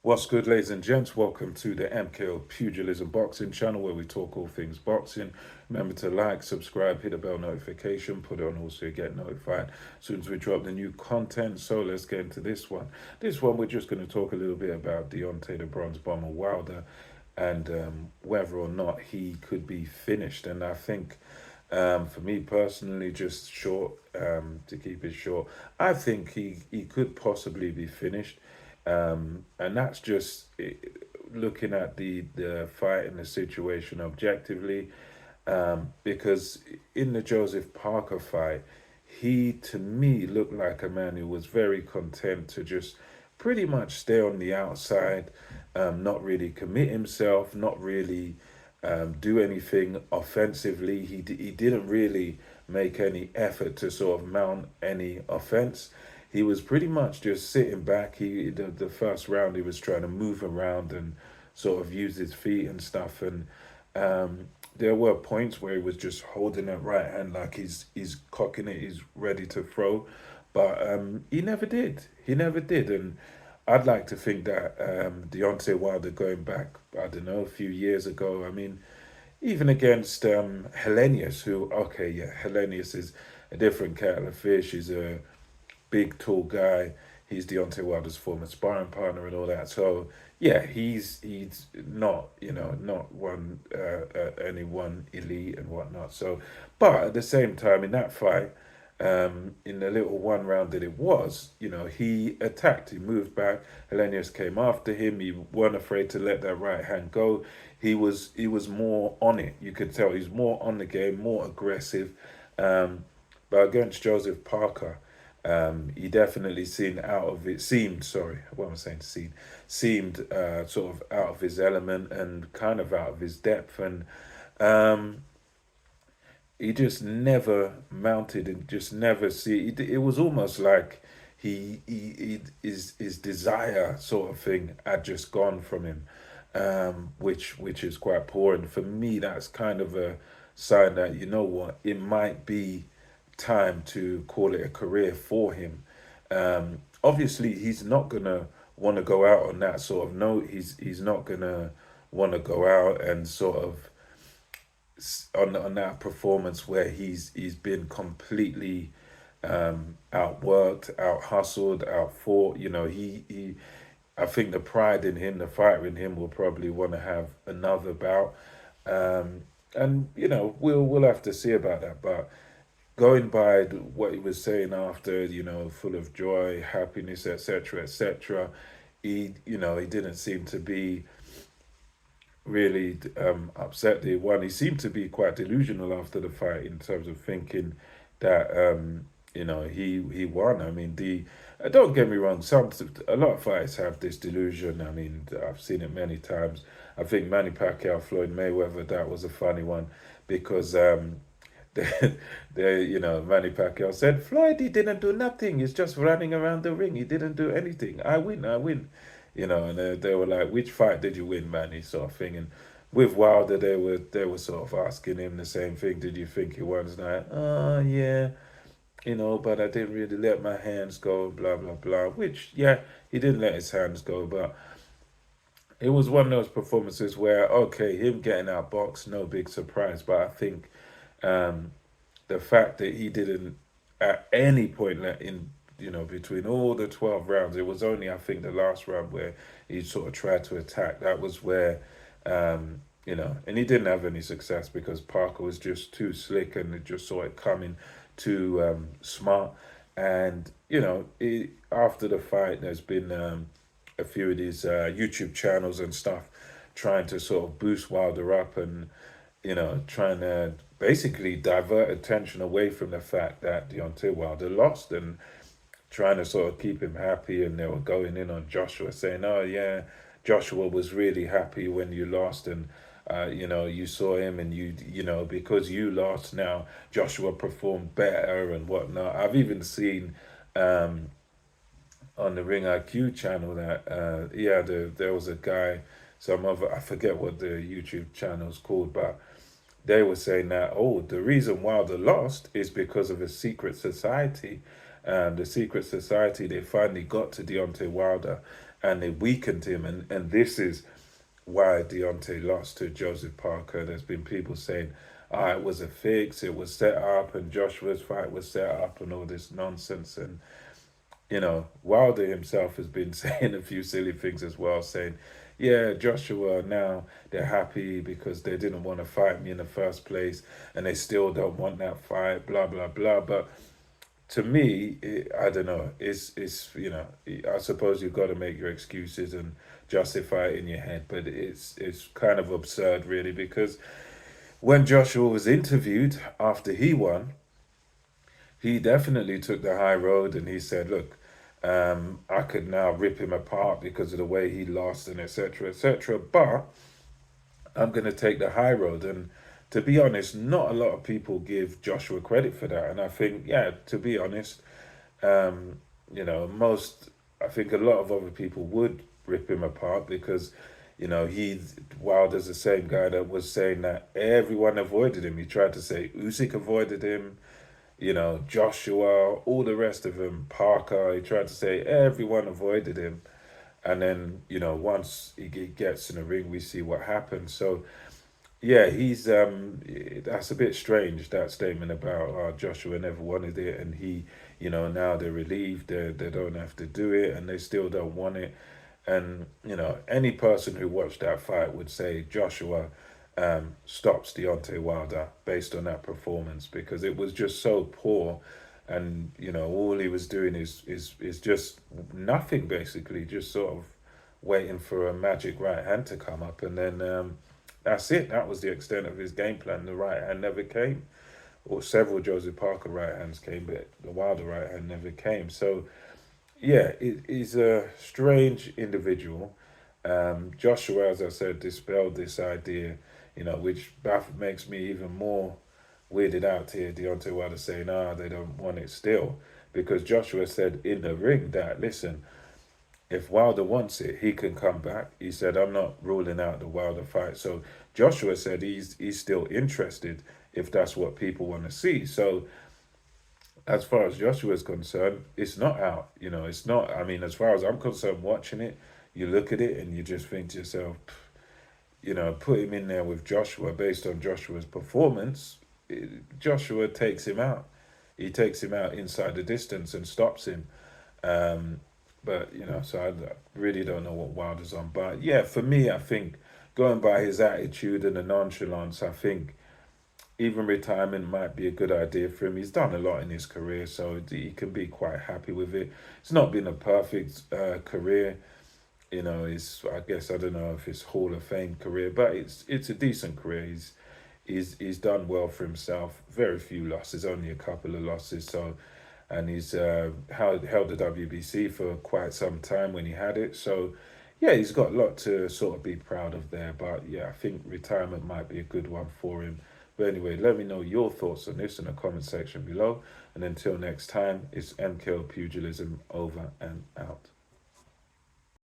What's good, ladies and gents? Welcome to the MKO Pugilism Boxing channel where we talk all things boxing. Remember to like, subscribe, hit the bell notification, put it on all so you get notified as soon as we drop the new content. So let's get into this one. This one, we're just going to talk a little bit about Deontay the Bronze Bomber Wilder and whether or not he could be finished. And I think for me personally, just short, to keep it short, I think he could possibly be finished. And that's just looking at the fight and the situation objectively. Because in the Joseph Parker fight, he to me looked like a man who was very content to just pretty much stay on the outside, not really commit himself, not really do anything offensively. He didn't really make any effort to sort of mount any offense. He was pretty much just sitting back. The first round he was trying to move around and sort of use his feet and stuff. And there were points where he was just holding that right hand like he's cocking it, he's ready to throw, but he never did. He never did. And I'd like to think that Deontay Wilder going back, I don't know, a few years ago. I mean, even against Hellenius, who okay, yeah, Hellenius is a different kettle of fish. He's a big, tall guy. He's Deontay Wilder's former sparring partner and all that. So yeah, he's not not one any one elite and whatnot. So, but at the same time, in that fight, in the little one round that it was, he attacked. He moved back. Hellenius came after him. He weren't afraid to let that right hand go. He was more on it. You could tell he's more on the game, more aggressive. But against Joseph Parker, he definitely seemed, what am I saying, seemed sort of out of his element and kind of out of his depth. And he just never mounted and just never it was almost like his desire sort of thing had just gone from him, which is quite poor. And for me, that's kind of a sign that, you know what, it might be time to call it a career for him. Obviously, he's not gonna want to go out on that sort of note. He's not gonna want to go out and sort of on that performance where he's been completely outworked, out hustled, out fought. He I think the pride in him, the fighter in him, will probably want to have another bout. And we'll have to see about that, but going by what he was saying after, full of joy, happiness, etc., etc., he didn't seem to be really upset that he won. He seemed to be quite delusional after the fight in terms of thinking that he won. I mean, don't get me wrong, a lot of fights have this delusion. I mean, I've seen it many times. I think Manny Pacquiao, Floyd Mayweather, that was a funny one because Manny Pacquiao said, Floyd, he didn't do nothing. He's just running around the ring. He didn't do anything. I win, I win. And they were like, which fight did you win, Manny, sort of thing. And with Wilder, they were sort of asking him the same thing. Did you think he won? He's like, oh, yeah, but I didn't really let my hands go, blah, blah, blah. Which, yeah, he didn't let his hands go, but it was one of those performances where, okay, him getting outboxed, no big surprise. But I think the fact that he didn't at any point between all the 12 rounds, it was only, I think, the last round where he sort of tried to attack. That was where and he didn't have any success because Parker was just too slick and it just saw it coming too smart. And after the fight, there's been a few of these YouTube channels and stuff trying to sort of boost Wilder up and trying to basically divert attention away from the fact that Deontay Wilder lost and trying to sort of keep him happy. And they were going in on Joshua saying, oh yeah, Joshua was really happy when you lost, and you saw him, and because you lost, now Joshua performed better and whatnot. I've even seen on the Ring IQ channel that there was a guy, I forget what the YouTube channel's called, but they were saying that, the reason Wilder lost is because of a secret society. The secret society, they finally got to Deontay Wilder and they weakened him. And this is why Deontay lost to Joseph Parker. There's been people saying, it was a fix, it was set up, and Joshua's fight was set up, and all this nonsense. And, Wilder himself has been saying a few silly things as well, saying, yeah, Joshua, now they're happy because they didn't want to fight me in the first place, and they still don't want that fight, blah, blah, blah. But to me, I don't know. It's I suppose you've got to make your excuses and justify it in your head, but it's kind of absurd, really, because when Joshua was interviewed after he won, he definitely took the high road, and he said, "Look, I could now rip him apart because of the way he lost, and etc. etc. But I'm going to take the high road." And to be honest, not a lot of people give Joshua credit for that. And I think, yeah, to be honest, I think a lot of other people would rip him apart because, Wilder's the same guy that was saying that everyone avoided him. He tried to say Usyk avoided him, Joshua, all the rest of them, Parker. He tried to say everyone avoided him. And then, once he gets in the ring, we see what happens. So, yeah, he's that's a bit strange, that statement about Joshua never wanted it, and he, now they're relieved they don't have to do it, and they still don't want it. And any person who watched that fight would say Joshua stops Deontay Wilder based on that performance, because it was just so poor, and all he was doing is just nothing, basically, just sort of waiting for a magic right hand to come up, and then. That's it. That was the extent of his game plan. The right hand never came, or several Joseph Parker right hands came, but the Wilder right hand never came. So, yeah, he's a strange individual. Joshua, as I said, dispelled this idea, which makes me even more weirded out to hear Deontay Wilder saying, they don't want it still. Because Joshua said in the ring that, listen, if Wilder wants it, he can come back. He said, I'm not ruling out the Wilder fight. So Joshua said he's still interested if that's what people want to see. So as far as Joshua's concerned, it's not out. It's not, as far as I'm concerned, watching it, you look at it and you just think to yourself, put him in there with Joshua based on Joshua's performance. Joshua takes him out. He takes him out inside the distance and stops him. But, so I really don't know what Wilder's on. But, yeah, for me, I think going by his attitude and the nonchalance, I think even retirement might be a good idea for him. He's done a lot in his career, so he can be quite happy with it. It's not been a perfect career. I guess, I don't know if it's Hall of Fame career, but it's a decent career. He's done well for himself. Very few losses, only a couple of losses, so... And he's held the WBC for quite some time when he had it. So, yeah, he's got a lot to sort of be proud of there. But, yeah, I think retirement might be a good one for him. But anyway, let me know your thoughts on this in the comment section below. And until next time, it's MKO Pugilism over and out.